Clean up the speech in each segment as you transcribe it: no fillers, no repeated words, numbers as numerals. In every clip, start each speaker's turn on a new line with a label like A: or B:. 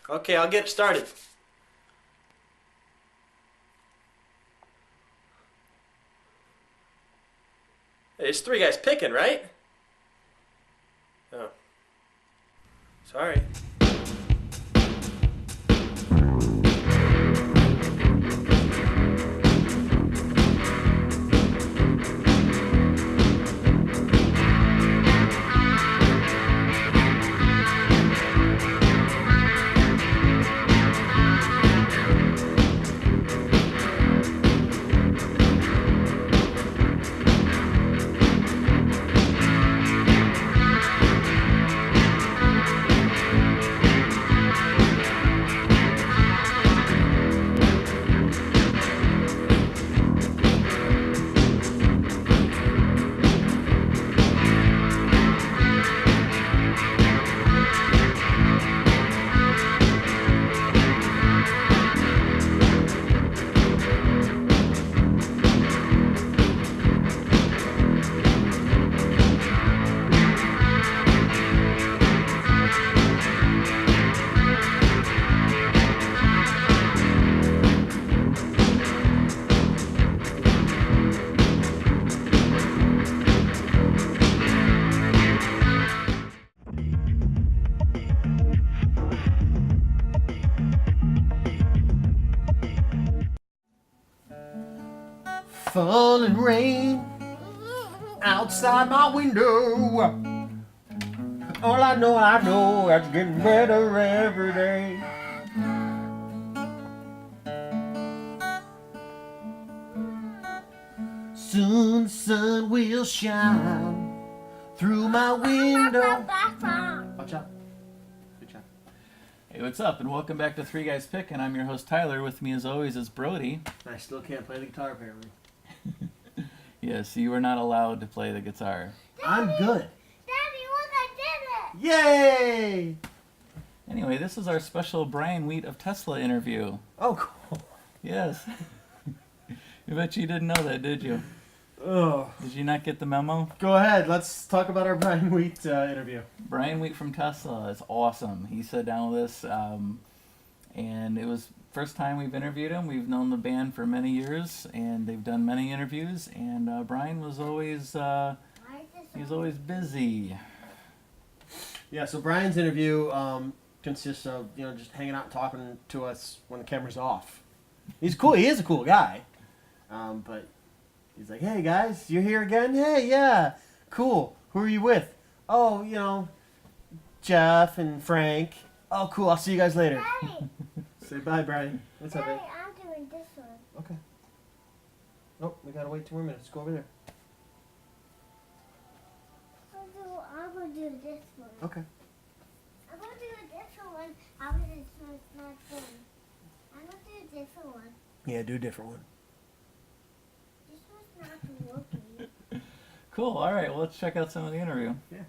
A: Okay, I'll get started. It's Three Guys Pickin, right? Oh. Sorry.
B: Falling rain outside my window. All I know, it's getting better every day. Soon the sun will shine through my window. Watch out. Good job.
C: Hey, what's up? And welcome back to Three Guys Pickin. I'm your host Tyler. With me as always is Brodie.
B: I still can't play the guitar apparently.
C: Yes, you are not allowed to play the guitar.
B: I'm good.
D: Daddy, look, I did it!
B: Yay!
C: Anyway, this is our special Brian Wheat of Tesla interview.
B: Oh, cool.
C: Yes. I bet you didn't know that, did you?
B: Oh.
C: Did you not get the memo?
B: Go ahead. Let's talk about our Brian Wheat interview.
C: Brian Wheat from Tesla is awesome. He sat down with us, and it was first time we've interviewed him. We've known the band for many years, and they've done many interviews. And Brian was always he was always busy.
B: Yeah. So Brian's interview consists of just hanging out and talking to us when the camera's off. He's cool. He is a cool guy, but he's like, "Hey guys, you're here again? Hey, yeah, cool. Who are you with? Oh, Jeff and Frank. Oh, cool. I'll see you guys later."
D: Daddy,
B: Say bye, Brian. What's up,
D: Daddy,
B: babe?
D: I'm doing this one.
B: Okay. Nope, we gotta wait 2 more minutes. Go over there.
D: I'm gonna do this one.
B: Okay.
D: I'm gonna do a different one. I'm gonna do my phone. I'm gonna do a different one.
B: Yeah, do a different one.
D: This one's not working.
C: Cool. All right. Well, let's check out some of the interview.
B: Yeah.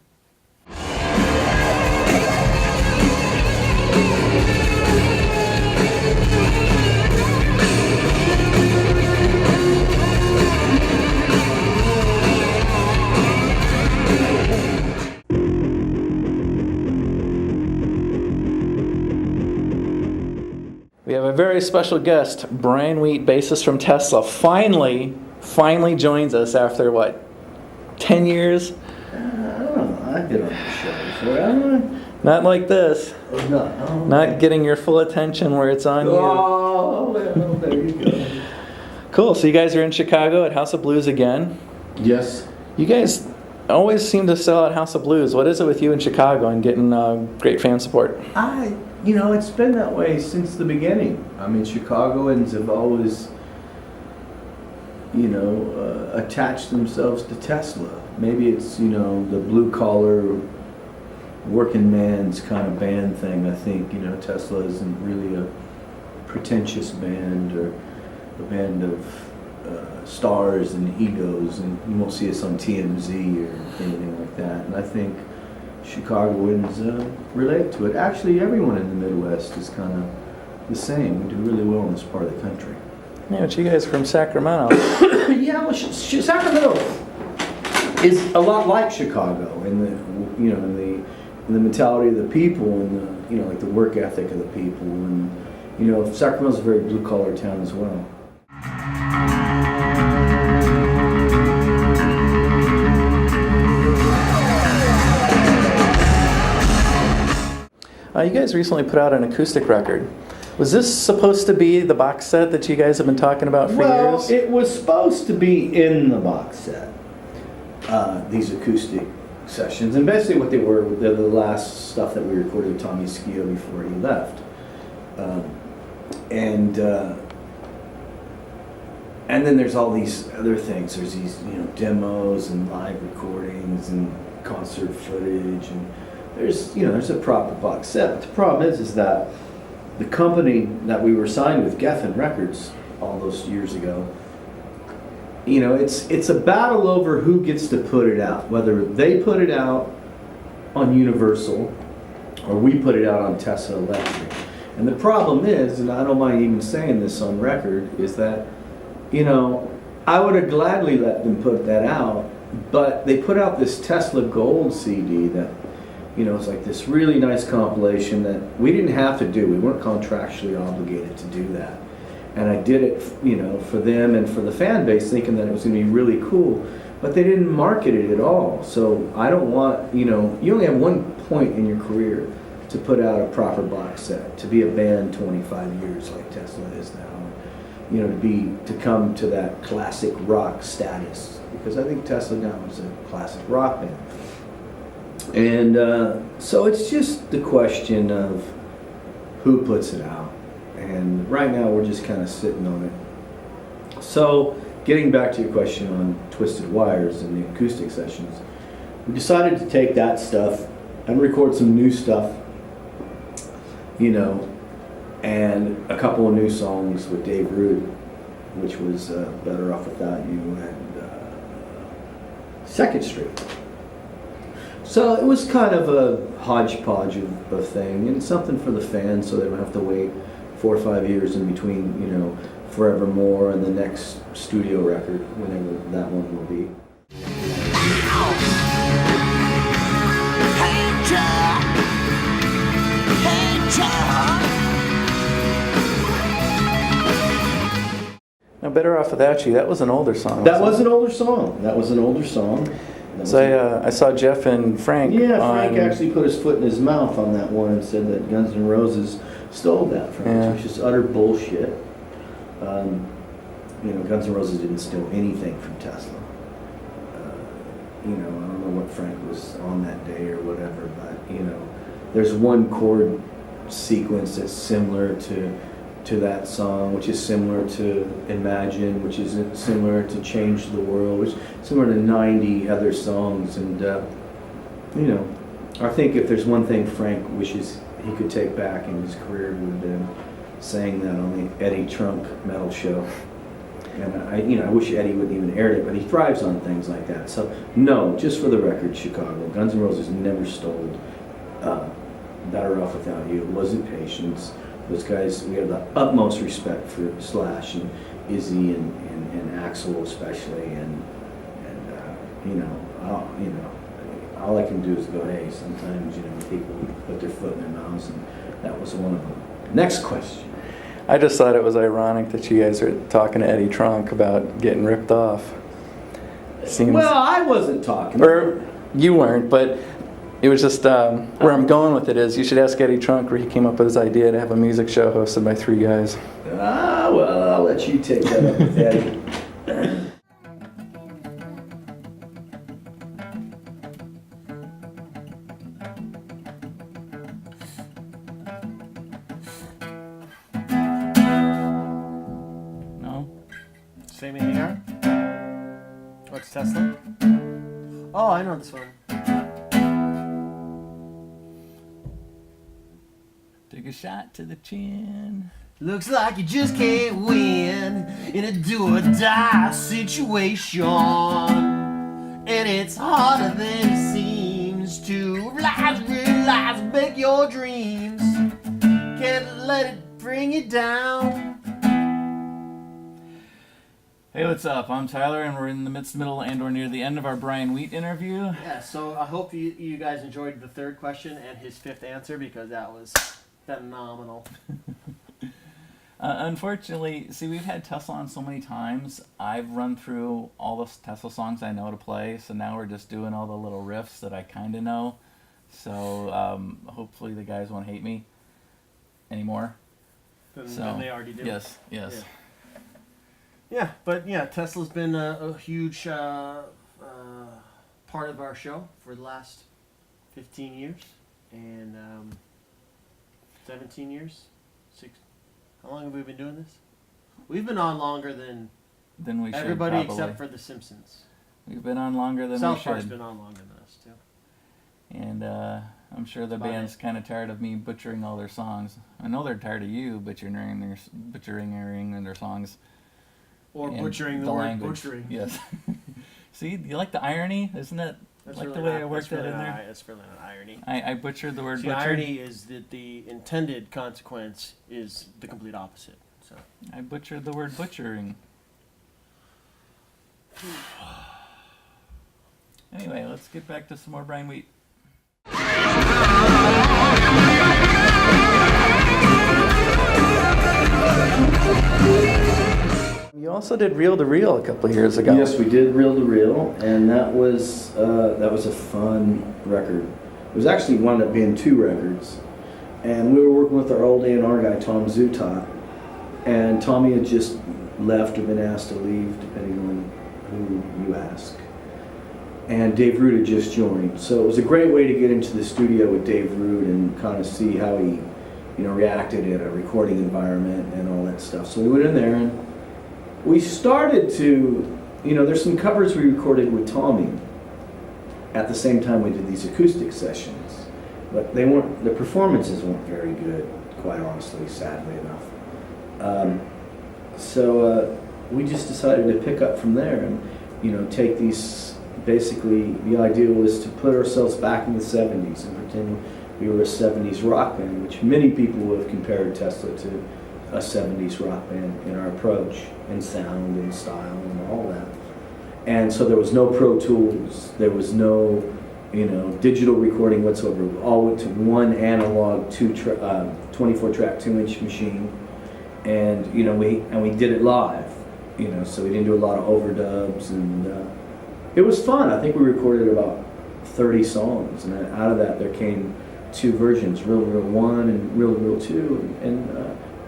C: We have a very special guest, Brian Wheat, bassist from Tesla. Finally joins us after what, 10 years?
E: I don't know. I've been on the show before.
C: Not like this.
E: No.
C: Not getting your full attention where it's on you.
E: Oh, well, there you go.
C: Cool. So you guys are in Chicago at House of Blues again.
E: Yes.
C: You guys always seem to sell out House of Blues. What is it with you in Chicago and getting great fan support?
E: It's been that way since the beginning. I mean, Chicagoans have always, attached themselves to Tesla. Maybe it's, the blue collar working man's kind of band thing. I think, Tesla isn't really a pretentious band or a band of stars and egos, and you won't see us on TMZ or anything like that. And I think Chicagoans relate to it. Actually, everyone in the Midwest is kind of the same. We do really well in this part of the country.
C: Yeah, but you guys are from Sacramento.
E: Yeah, well, Sacramento is a lot like Chicago in the mentality of the people and you know, like the work ethic of the people. And, you know, Sacramento's a very blue-collar town as well.
C: You guys recently put out an acoustic record. Was this supposed to be the box set that you guys have been talking about for years?
E: Well, it was supposed to be in the box set, these acoustic sessions. And basically what they were, they're the last stuff that we recorded with Tommy Schio before he left. And then there's all these other things. There's these, you know, demos and live recordings and concert footage, and there's, you know, there's a proper box set. But the problem is that the company that we were signed with, Geffen Records, all those years ago, you know, it's a battle over who gets to put it out, whether they put it out on Universal or we put it out on Tesla Electric. And the problem is, and I don't mind even saying this on record, is that, you know, I would have gladly let them put that out, but they put out this Tesla Gold CD that, you know, it's like this really nice compilation that we didn't have to do. We weren't contractually obligated to do that. And I did it, you know, for them and for the fan base, thinking that it was going to be really cool, but they didn't market it at all. So I don't want, you know, you only have one point in your career to put out a proper box set, to be a band 25 years like Tesla is now, you know, to come to that classic rock status, because I think Tesla now is a classic rock band. And so it's just the question of who puts it out. And right now we're just kind of sitting on it. So getting back to your question on Twisted Wires and the acoustic sessions, we decided to take that stuff and record some new stuff, you know, and a couple of new songs with Dave Rude, which was Better Off Without You and Second Street. So it was kind of a hodgepodge of thing, and something for the fans so they don't have to wait 4 or 5 years in between, you know, Forevermore and the next studio record, whenever that one will be.
C: Now, Better Off Without You, that was an older song.
E: That was an older song. That was an older song.
C: So I saw Jeff and Frank.
E: Yeah, Frank actually put his foot in his mouth on that one and said that Guns N' Roses stole that from us, which is utter bullshit. You know, Guns N' Roses didn't steal anything from Tesla. You know, I don't know what Frank was on that day or whatever, but, you know, there's one chord sequence that's similar to that song, which is similar to Imagine, which is similar to Change the World, which is similar to 90 other songs. And, you know, I think if there's one thing Frank wishes he could take back in his career, would have been saying that on the Eddie Trunk metal show. And I wish Eddie wouldn't even air it, but he thrives on things like that. So, no, just for the record, Chicago, Guns N' Roses never stole Better Off Without You. It wasn't Patience. Those guys, we have the utmost respect for Slash and Izzy and Axl especially, and you know, all I can do is go, hey, sometimes, you know, people put their foot in their mouths, and that was one of them. Next question.
C: I just thought it was ironic that you guys are talking to Eddie Trunk about getting ripped off. Seems,
E: well, I wasn't talking.
C: Or you weren't, but it was just where I'm going with it is you should ask Eddie Trunk where he came up with his idea to have a music show hosted by 3 guys.
E: Well, I'll let you take that up with Eddie.
C: No?
B: Same here. What's Tesla? Oh, I know this one.
C: Take a shot to the chin.
B: Looks like you just can't win in a do-or-die situation. And it's harder than it seems to realize, make your dreams. Can't let it bring you down.
C: Hey, Hey, what's up? I'm Tyler, and we're in the middle, and or near the end of our Brian Wheat interview.
B: Yeah, so I hope you guys enjoyed the third question and his fifth answer, because that was phenomenal.
C: Unfortunately, see, we've had Tesla on so many times. I've run through all the Tesla songs I know to play, so now we're just doing all the little riffs that I kind of know. So hopefully the guys won't hate me anymore.
B: Than they already did.
C: Yes.
B: Yeah, but yeah, Tesla's been a huge part of our show for the last 15 years and 17 years. How long have we been doing this? We've been on longer than
C: we should,
B: everybody
C: probably.
B: except for The Simpsons.
C: We've been on longer than
B: South
C: we
B: Park's
C: should.
B: been on longer than us too.
C: And I'm sure the
B: That's about
C: band's kind of tired of me butchering all their songs. I know they're tired of you butchering their songs.
B: Or
C: And
B: butchering the word
C: language.
B: butchering.
C: Yes. See, do you like the irony? Isn't that
B: That's
C: like
B: really
C: the way
B: not,
C: I worked
B: that's
C: that
B: really
C: in
B: not,
C: there?
B: That's really not irony.
C: I butchered the word
B: See,
C: butcher.
B: irony is that the intended consequence is the complete opposite. So
C: I butchered the word butchering. Anyway, let's get back to some more Brian Wheat. You also did Reel to Reel a couple of years ago.
E: Yes, we did Reel to Reel, and that was a fun record. It was actually wound up being 2 records, and we were working with our old A&R guy Tom Zutot, and Tommy had just left or been asked to leave, depending on who you ask. And Dave Root had just joined, so it was a great way to get into the studio with Dave Root and kind of see how he, reacted in a recording environment and all that stuff. So we went in there and we started to, there's some covers we recorded with Tommy at the same time we did these acoustic sessions, but the performances weren't very good, quite honestly, sadly enough. So we just decided to pick up from there and, take these, basically the idea was to put ourselves back in the 70s and pretend we were a 70s rock band, which many people would have compared Tesla to a 70s rock band in our approach and sound and style and all that. And so there was no Pro Tools, there was no, digital recording whatsoever. We all went to one analog 24-track 2-inch machine, and we did it live. So we didn't do a lot of overdubs, and it was fun. I think we recorded about 30 songs, and out of that there came 2 versions, Reel to Reel 1 and Reel to Reel 2, and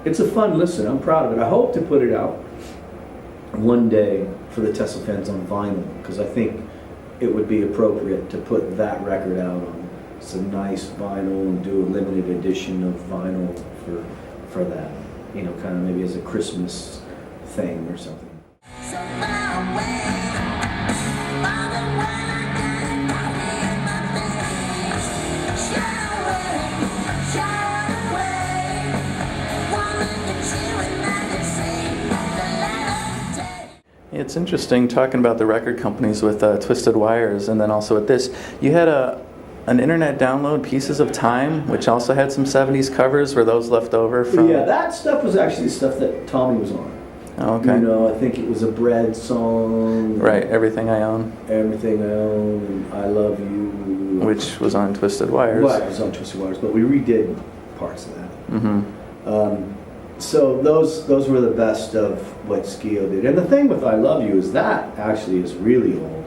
E: it's a fun listen. I'm proud of it. I hope to put it out one day for the Tesla fans on vinyl, because I think it would be appropriate to put that record out on some nice vinyl and do a limited edition of vinyl for that, kind of maybe as a Christmas thing or something.
C: It's interesting talking about the record companies with Twisted Wires, and then also with this. You had an internet download, Pieces of Time, which also had some 70s covers. Were those left over from?
E: Yeah, that stuff was actually stuff that Tommy was on.
C: Oh, okay.
E: I think it was a Bread song.
C: Right, Everything I Own.
E: Everything I Own, and I Love You.
C: Which was on Twisted Wires.
E: Right, it was on Twisted Wires, but we redid parts of that.
C: Mm-hmm.
E: So those were the best of what Skio did. And the thing with I Love You is that actually is really old.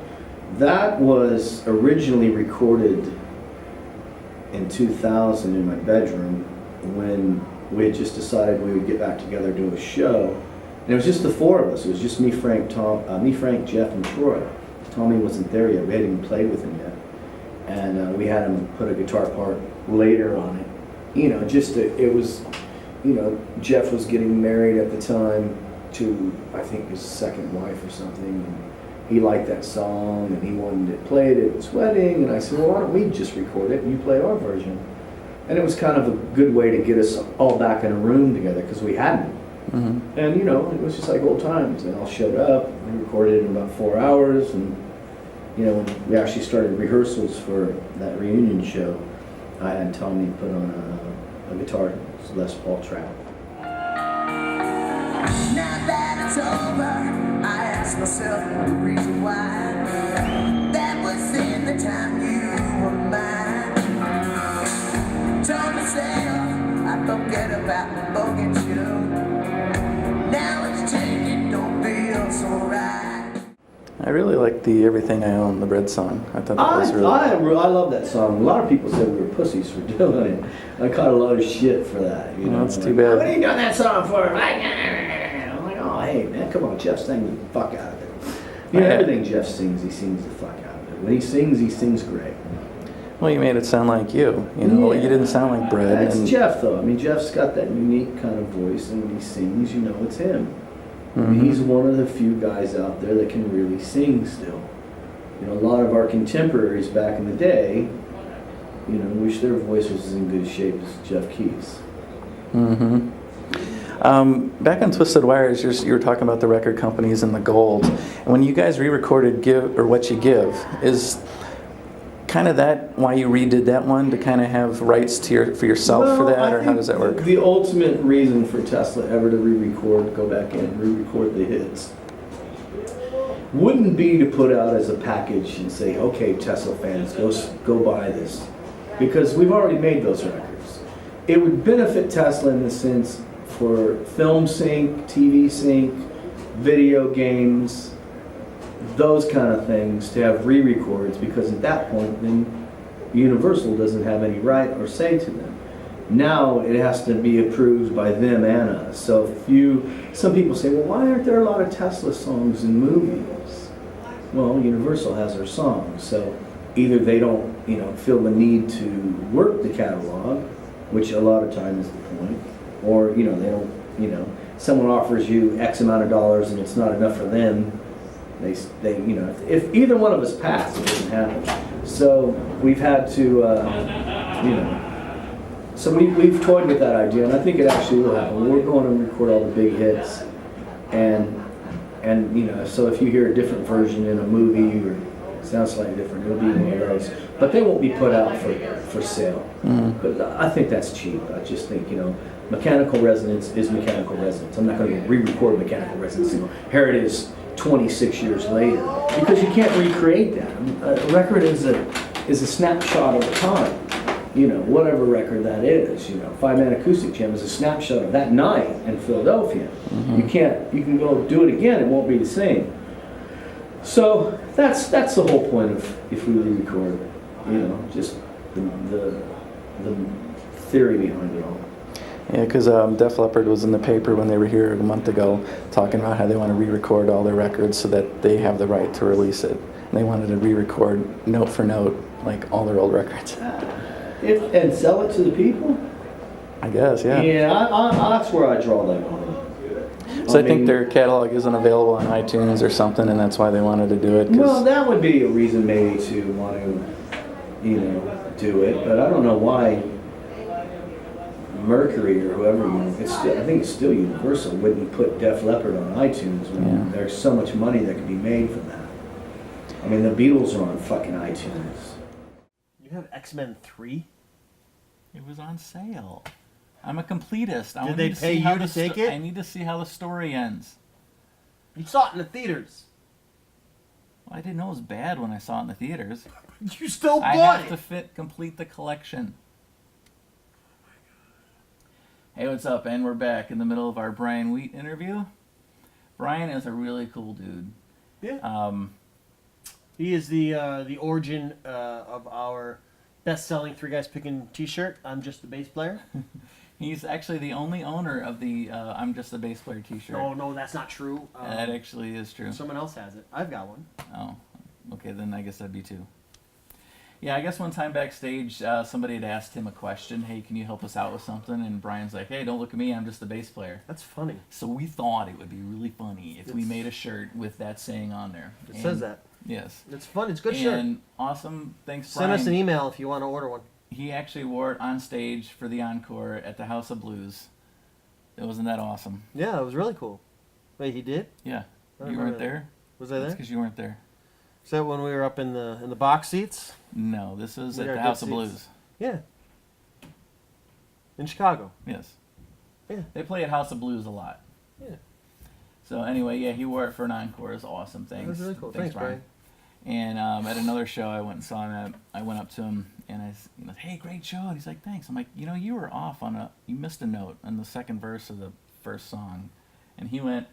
E: That was originally recorded in 2000 in my bedroom when we had just decided we would get back together and do a show. And it was just the 4 of us. It was just me, Frank, Jeff, and Troy. Tommy wasn't there yet. We hadn't even played with him yet. And we had him put a guitar part later on it. It was... Jeff was getting married at the time to, I think, his second wife or something. And he liked that song, and he wanted it played at his wedding. And I said, well, why don't we just record it and you play our version? And it was kind of a good way to get us all back in a room together, because we hadn't.
C: Mm-hmm.
E: And, it was just like old times. And all showed up, we recorded it in about 4 hours. And, when we actually started rehearsals for that reunion show, I had Tommy put on a guitar Les Paul track.
F: Now that it's over, I ask myself the reason why. That was in the time you were mine. Told myself I'd forget about the bogus you. Now it's changing, don't feel so right.
C: I really like the Everything I Own, the Bread song. I thought that was really...
E: I love that song. A lot of people said we were pussies for doing it. I caught a lot of shit for that. You know,
C: that's too bad.
E: What are you doing that song for? I'm like, oh, hey, man, come on, Jeff, sing the fuck out of it. You know, everything Jeff sings, he sings the fuck out of it. When he sings great.
C: Well, you made it sound like you. You know, you didn't sound like Bread.
E: That's Jeff, though. I mean, Jeff's got that unique kind of voice, and when he sings, you know it's him. I mean, he's one of the few guys out there that can really sing still. You know, a lot of our contemporaries back in the day, you know, wish their voice was as in good shape as Jeff Keith's.
C: Back on Twisted Wires, you were talking about the record companies and the gold. And when you guys re-recorded "Give" or "What You Give," is kind of that why you redid that one, to kind of have rights to for yourself for that, or how does that work?
E: The ultimate reason for Tesla ever to re-record, go back and re-record the hits, wouldn't be to put out as a package and say, okay, Tesla fans, go buy this, because we've already made those records. It would benefit Tesla in the sense for film sync, TV sync, video games, those kind of things, to have re-records, because at that point then Universal doesn't have any right or say to them. Now it has to be approved by them and us. So some people say, well, why aren't there a lot of Tesla songs in movies? Well, Universal has their songs, so either they don't, you know, feel the need to work the catalog, which a lot of times is the point, or, you know, they don't, you know, someone offers you X amount of dollars and it's not enough for them. They you know, if either one of us pass, it doesn't happen. So we've had to, you know, so we've toyed with that idea, and I think it actually will happen. We're going to record all the big hits, and you know, so if you hear a different version in a movie or it sounds slightly different, it'll be one of those. But they won't be put out for sale. But I think that's cheap. I just think, you know, mechanical resonance is mechanical resonance. I'm not going to re-record mechanical resonance. You know, here it is 26 years later, because you can't recreate that. A record is a snapshot of time. You know, whatever record that is. You know, 5-Man Acoustic Jam is a snapshot of that night in Philadelphia. You can go do it again, it won't be the same. So that's the whole point of if we re-record, you know, just the theory behind it all.
C: Yeah, because Def Leppard was in the paper when they were here a month ago talking about how they want to re-record all their records so that they have the right to release it. And they wanted to re-record note for note, like all their old records.
E: And sell it to the people?
C: I guess, yeah.
E: Yeah, that's where I draw that line.
C: So I think their catalog isn't available on iTunes or something, and that's why they wanted to do it.
E: Well, that would be a reason maybe to want to, you know, do it. But I don't know why Mercury or whoever, you know, I think it's still Universal, wouldn't put Def Leppard on iTunes when there's so much money that could be made from that. I mean, the Beatles are on fucking iTunes.
B: You have X-Men 3?
C: It was on sale. I'm a completist.
B: Did they pay you to take it?
C: I need to see how the story ends.
B: You saw it in the theaters.
C: Well, I didn't know it was bad when I saw it in the theaters.
B: You still bought
C: I have
B: it.
C: to complete the collection. Hey, what's up? And we're back in the middle of our Brian Wheat interview. Brian is a really cool dude.
B: Yeah. He is the origin of our best-selling Three Guys Pickin T-shirt. I'm just the bass player.
C: He's actually the only owner of the I'm Just the Bass Player T-shirt.
B: No, that's not true.
C: That actually is true.
B: Someone else has it. I've got one.
C: Oh, okay, then I guess that'd be two. Yeah, I guess one time backstage, somebody had asked him a question. Hey, can you help us out with something? And Brian's like, hey, don't look at me. I'm just the bass player.
B: That's funny.
C: So we thought it would be really funny if we made a shirt with that saying on there.
B: It says that.
C: Yes.
B: It's fun. It's a good shirt.
C: And awesome. Thanks, Brian.
B: Send us an email if you want to order one.
C: He actually wore it on stage for the encore at the House of Blues. Wasn't that awesome?
B: Yeah, it was really cool. Wait, he did?
C: Yeah.
B: I
C: You weren't there?
B: Was I there?
C: That's because you weren't there.
B: Is that when we were up in the box seats?
C: No, this was
B: We
C: at
B: got
C: the
B: good
C: House of
B: seats.
C: Blues.
B: Yeah. In Chicago.
C: Yes.
B: Yeah.
C: They play at House of Blues a lot.
B: Yeah.
C: So anyway, yeah, he wore it for an encore. It was awesome. Thanks.
B: That was really cool. Thanks, Brian.
C: And at another show I went and saw him at, I went up to him and hey, great show. And he's like, thanks. I'm like, you were off you missed a note on the second verse of the first song. And he went,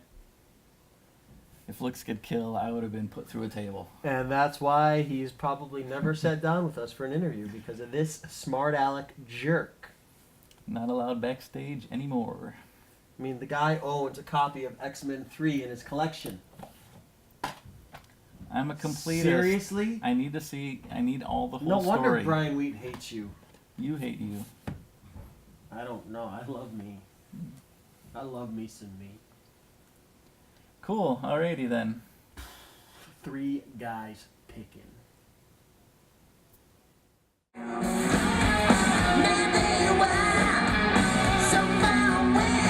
C: if looks could kill, I would have been put through a table.
B: And that's why he's probably never sat down with us for an interview, because of this smart aleck jerk.
C: Not allowed backstage anymore.
B: I mean, the guy owns a copy of X-Men 3 in his collection.
C: I'm a completist.
B: Seriously?
C: I need all the whole
B: No wonder
C: story.
B: Brian Wheat hates you.
C: You hate you.
B: I don't know. I love me. I love me some me.
C: Cool. Alrighty then.
B: 3 Guys Pickin.
F: Maybe you are so far away,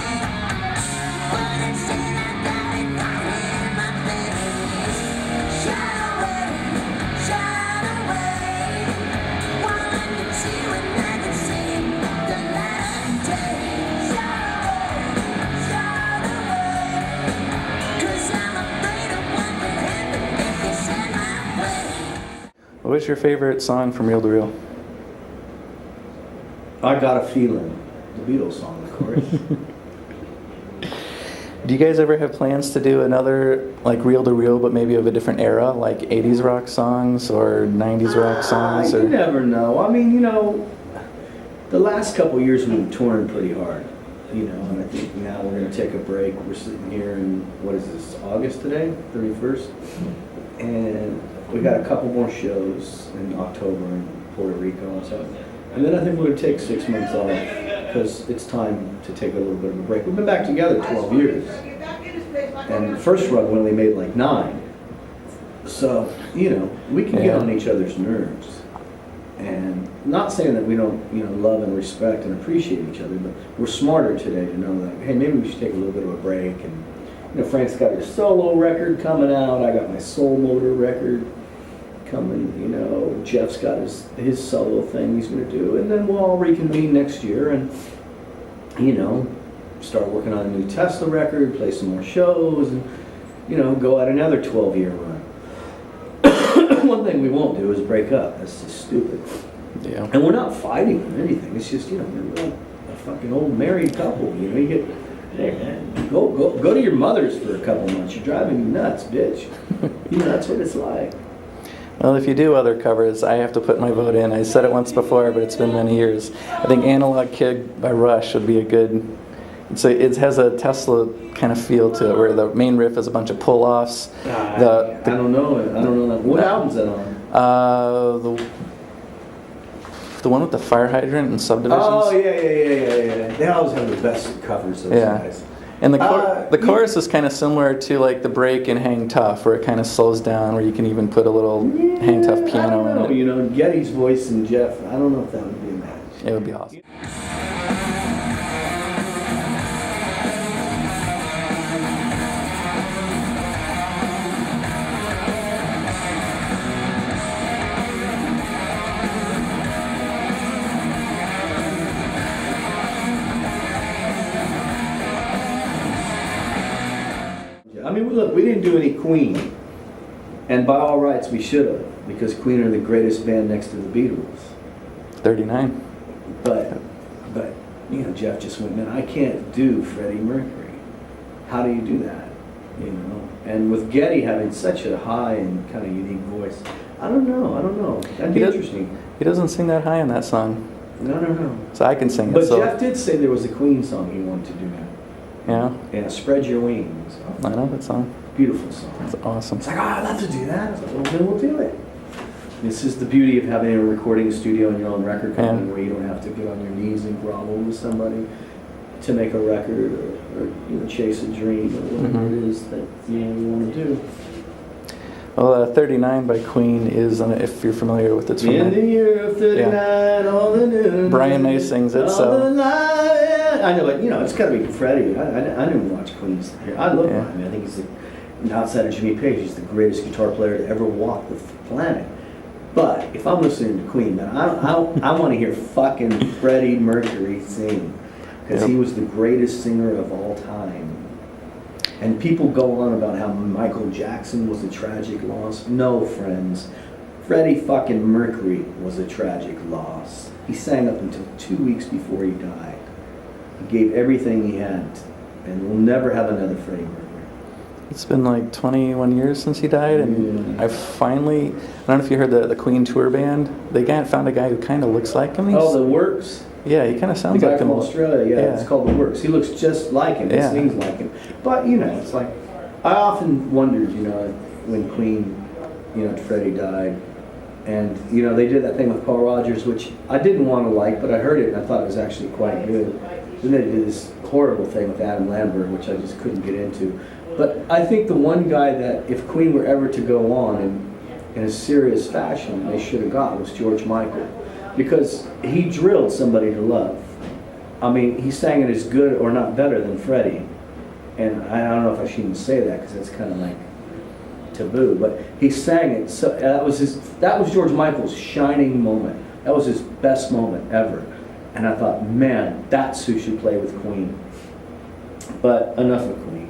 F: but instead I got it right in my face. Shine away, while I can see when I can see the light of day. Shine away, 'cause I'm afraid of what would happen if you set my way.
C: What's your favorite song from Reel to Reel?
E: I Got a Feeling, the Beatles song, of course.
C: Do you guys ever have plans to do another like Reel to Reel, but maybe of a different era, like 80s rock songs or 90s rock songs?
E: You
C: Or
E: never know. I mean, the last couple of years we've been touring pretty hard, and I think now we're going to take a break. We're sitting here in, what is this, August today, 31st? And we got a couple more shows in October in Puerto Rico and stuff. And then I think we're going to take 6 months off because it's time to take a little bit of a break. We've been back together 12 years. And the first run we only made like 9. So, we can get on each other's nerves. And not saying that we don't, love and respect and appreciate each other, but we're smarter today to know that, hey, maybe we should take a little bit of a break. And, Frank's got his solo record coming out. I got my Soulmotor record coming, Jeff's got his solo thing he's going to do, and then we'll all reconvene next year and, start working on a new Tesla record, play some more shows, and, go at another 12-year run. One thing we won't do is break up. That's just stupid.
C: yeah.
E: And we're not fighting or anything. It's just, we're like a fucking old married couple. You get, hey, man, go to your mother's for a couple months. You're driving me nuts, bitch. That's what it's like.
C: Well, if you do other covers, I have to put my vote in. I said it once before, but it's been many years. I think Analog Kid by Rush would be a good... it has a Tesla kind of feel to it, where the main riff is a bunch of pull-offs.
E: I don't know that. What album's that on?
C: The one with the fire hydrant and subdivisions.
E: Oh, yeah. They always have the best covers, those guys.
C: And the chorus is kind of similar to like the break in Hang Tough, where it kind of slows down, where you can even put a little Hang Tough piano in it.
E: Getty's voice and Jeff, I don't know if that would be a match.
C: It would be awesome.
E: I mean, look, we didn't do any Queen, and by all rights we should have, because Queen are the greatest band next to the Beatles.
C: 39.
E: But Jeff just went, man, I can't do Freddie Mercury. How do you do that? And with Getty having such a high and kind of unique voice, I don't know. That'd be interesting.
C: He doesn't sing that high in that song.
E: No.
C: So I can sing it.
E: But
C: So
E: Jeff did say there was a Queen song he wanted to do now.
C: yeah,
E: Spread Your Wings.
C: I know that song.
E: Beautiful song.
C: It's awesome.
E: It's like, I'd love to do that. I was like, well, then we'll do it. This is the beauty of having a recording studio and your own record company, where you don't have to get on your knees and grovel with somebody to make a record or chase a dream or whatever it is that you want to do.
C: Well, 39 by Queen is, if you're familiar with it, it's from
E: In the year of 39, all the new.
C: Brian May sings it, so.
E: I know, but it's got to be Freddie. I didn't watch Queen's. I love Brian May. I think he's outside of Jimmy Page, he's the greatest guitar player to ever walk the planet. But if I'm listening to Queen, man, I want to hear fucking Freddie Mercury sing, because he was the greatest singer of all time. And people go on about how Michael Jackson was a tragic loss. No, friends. Freddie fucking Mercury was a tragic loss. He sang up until 2 weeks before he died. He gave everything he had, and we'll never have another Freddie Mercury.
C: It's been like 21 years since he died, and I finally, I don't know if you heard the Queen tour band, they found a guy who kind of looks like him.
E: Oh, The Works?
C: Yeah, he kind of sounds
E: the guy
C: like him.
E: from Australia, yeah, it's called The Works. He looks just like him, he sings like him. But, you know, it's like, I often wondered, you know, when Queen, you know, Freddie died, and, you know, they did that thing with Paul Rogers, which I didn't want to like, but I heard it and I thought it was actually quite good. Then they did this horrible thing with Adam Lambert, which I just couldn't get into. But I think the one guy that, if Queen were ever to go on in a serious fashion, they should have got was George Michael. Because he drilled Somebody to Love. I mean, he sang it as good or not better than Freddie. And I don't know if I should even say that because that's kind of like taboo. But he sang it, so that was George Michael's shining moment. That was his best moment ever. And I thought, man, that's who should play with Queen. But enough of Queen.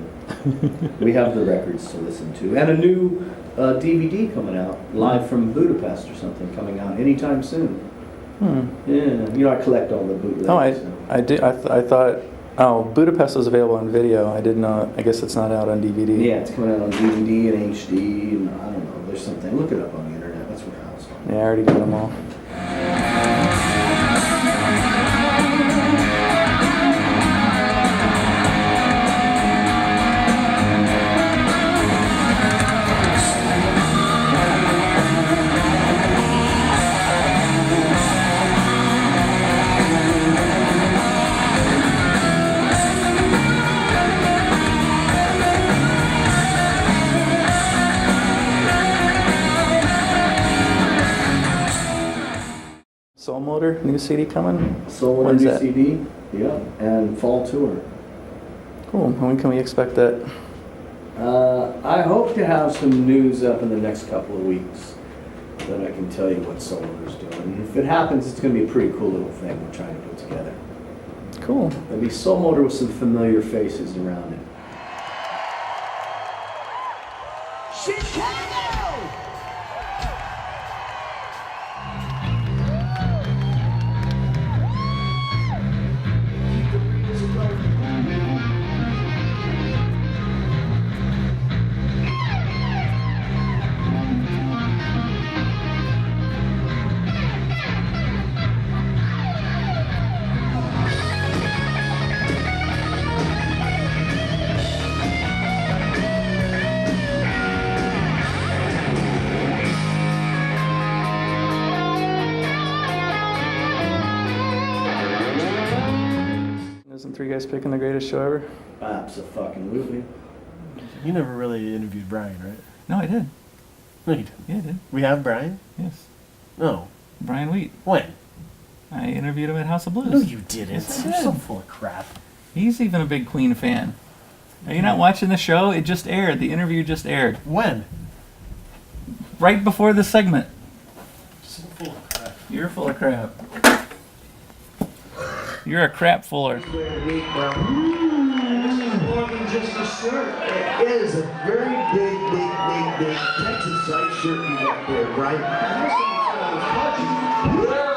E: We have the records to listen to. And a new DVD coming out, live from Budapest or something, coming out anytime soon. Yeah, you know, I collect all the bootlegs.
C: Oh, I did. I thought, oh, Budapest was available on video. I didn't know. I guess it's not out on DVD.
E: Yeah, it's coming out on DVD and HD, and I don't know, there's something. Look it up on the internet, that's what I was on.
C: Yeah, I already got them all. Soulmotor, new CD coming?
E: Soulmotor
C: When's
E: new
C: that?
E: CD, yeah, and fall tour.
C: Cool. When can we expect that?
E: I hope to have some news up in the next couple of weeks that I can tell you what Soulmotor's doing. If it happens, it's going to be a pretty cool little thing we're trying to put together.
C: Cool.
E: There'll be Soulmotor with some familiar faces around it.
F: Chicago!
C: Isn't Three Guys Pickin' the greatest show ever?
E: Abso-fucking-lutely.
B: You never really interviewed Brian, right?
C: No, I did.
B: No, you didn't.
C: Yeah, I did.
B: We have Brian?
C: Yes.
B: No.
C: Brian Wheat.
B: When?
C: I interviewed him at House of Blues.
B: No, you didn't.
C: Yes, I
B: You're
C: did.
B: so full of crap.
C: He's even a big Queen fan. Are you not watching the show? It just aired. The interview just aired.
B: When?
C: Right before the segment.
B: So full of crap.
C: You're full of crap. You're a crap fuller.
G: This is more than just a shirt. It is a very big Texas-like shirt you got there, right? Listen to those punches.